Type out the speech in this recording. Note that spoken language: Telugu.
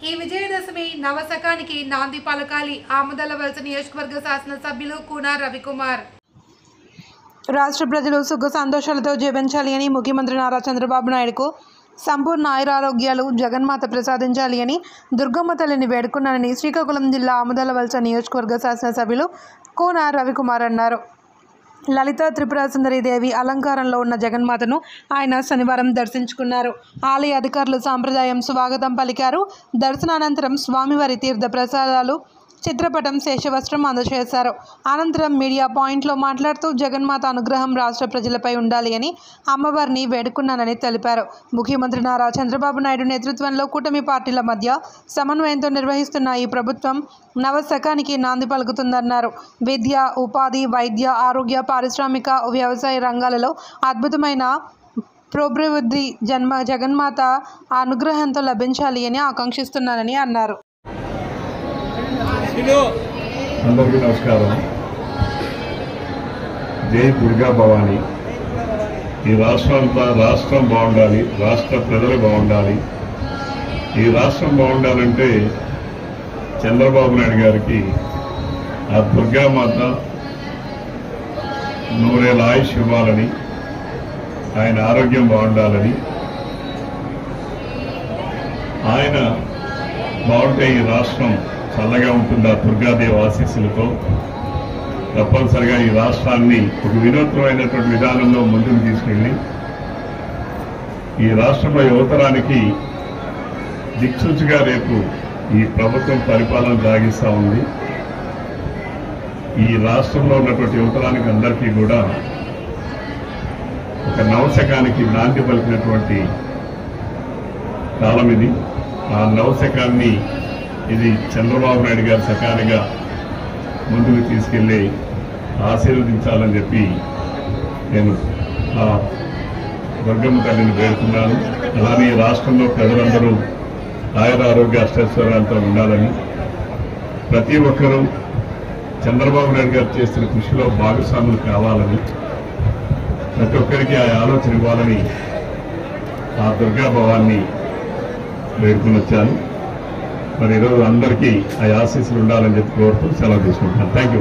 ఈ విజయదశమి నవశకానికి నాంది పలకాలి. ఆమదలవలస నియోజకవర్గ శాసనసభ్యులు కూన రవికుమార్. రాష్ట్ర ప్రజలు సుఖ సంతోషాలతో జీవించాలి అని ముఖ్యమంత్రి నారా చంద్రబాబు నాయుడుకు సంపూర్ణ ఆయురారోగ్యాలు జగన్మాత ప్రసాదించాలి అని దుర్గమ్మ తల్లిని వేడుకున్నానని శ్రీకాకుళం జిల్లా ఆమదలవలస నియోజకవర్గ శాసనసభ్యులు కూన రవికుమార్ అన్నారు. లలిత త్రిపుర సుందరీదేవి అలంకారంలో ఉన్న జగన్మాతను ఆయన శనివారం దర్శించుకున్నారు. ఆలయ అధికారులు సాంప్రదాయం స్వాగతం పలికారు. దర్శనానంతరం స్వామివారి తీర్థ ప్రసాదాలు, చిత్రపటం, శేషవస్త్రం అందజేశారు. అనంతరం మీడియా పాయింట్లో మాట్లాడుతూ జగన్మాత అనుగ్రహం రాష్ట్ర ప్రజలపై ఉండాలి అని అమ్మవారిని వేడుకున్నానని తెలిపారు. ముఖ్యమంత్రి నారా చంద్రబాబు నాయుడు నేతృత్వంలో కూటమి పార్టీల మధ్య సమన్వయంతో నిర్వహిస్తున్న ఈ ప్రభుత్వం నవశకానికి నాంది పలుకుతుందన్నారు. విద్య, ఉపాధి, వైద్య, ఆరోగ్య, పారిశ్రామిక, వ్యవసాయ రంగాలలో అద్భుతమైన పురోభివృద్ధి జగన్మాత అనుగ్రహంతో లభించాలి అని ఆకాంక్షిస్తున్నానని అన్నారు. అందరికీ నమస్కారం. జై దుర్గా భవాని. ఈ రాష్ట్రం బాగుండాలి, రాష్ట్ర ప్రజలు బాగుండాలి. ఈ రాష్ట్రం బాగుండాలంటే చంద్రబాబు నాయుడు గారికి ఆ దుర్గామాత నూరేళ్ళ ఆయుష్ ఇవ్వాలని, ఆయన ఆరోగ్యం బాగుండాలని, ఆయన బాగుంటే ఈ రాష్ట్రం చల్లగా ఉంటుంది. ఆ దుర్గాదేవి ఆశీస్సులతో తప్పనిసరిగా ఈ రాష్ట్రాన్ని ఒక వినూత్నమైనటువంటి విధానంలో ముందుకు తీసుకెళ్లి ఈ రాష్ట్రంలో యువతరానికి దిక్సూచిగా రేపు ఈ ప్రభుత్వం పరిపాలన సాగిస్తూ ఉంది. ఈ రాష్ట్రంలో ఉన్నటువంటి యువతరానికి అందరికీ కూడా ఒక నవశకానికి నాంది పలికినటువంటి కాలం ఇది. ఆ నవశకాన్ని ఇది చంద్రబాబు నాయుడు గారు సకాలంగా ముందుకు తీసుకెళ్లి ఆశీర్వదించాలని చెప్పి నేను ఆ దుర్గమ్మ తల్లిని వేడుకున్నాను. అలానే రాష్ట్రంలో ప్రజలందరూ ఆయురారోగ్య అష్టైశ్వర్యాలతో ఉండాలని, ప్రతి ఒక్కరూ చంద్రబాబు నాయుడు గారు చేస్తున్న కృషిలో భాగస్వాములు కావాలని, ప్రతి ఒక్కరికి ఆ ఆలోచన ఇవ్వాలని ఆ దుర్గా భవాన్ని వేడుకుని వచ్చాను. మరి ఈరోజు అందరికీ ఆ ఆశీస్సులు ఉండాలని చెప్పి కోరుతూ సెలవు తీసుకుంటున్నాను. Thank you.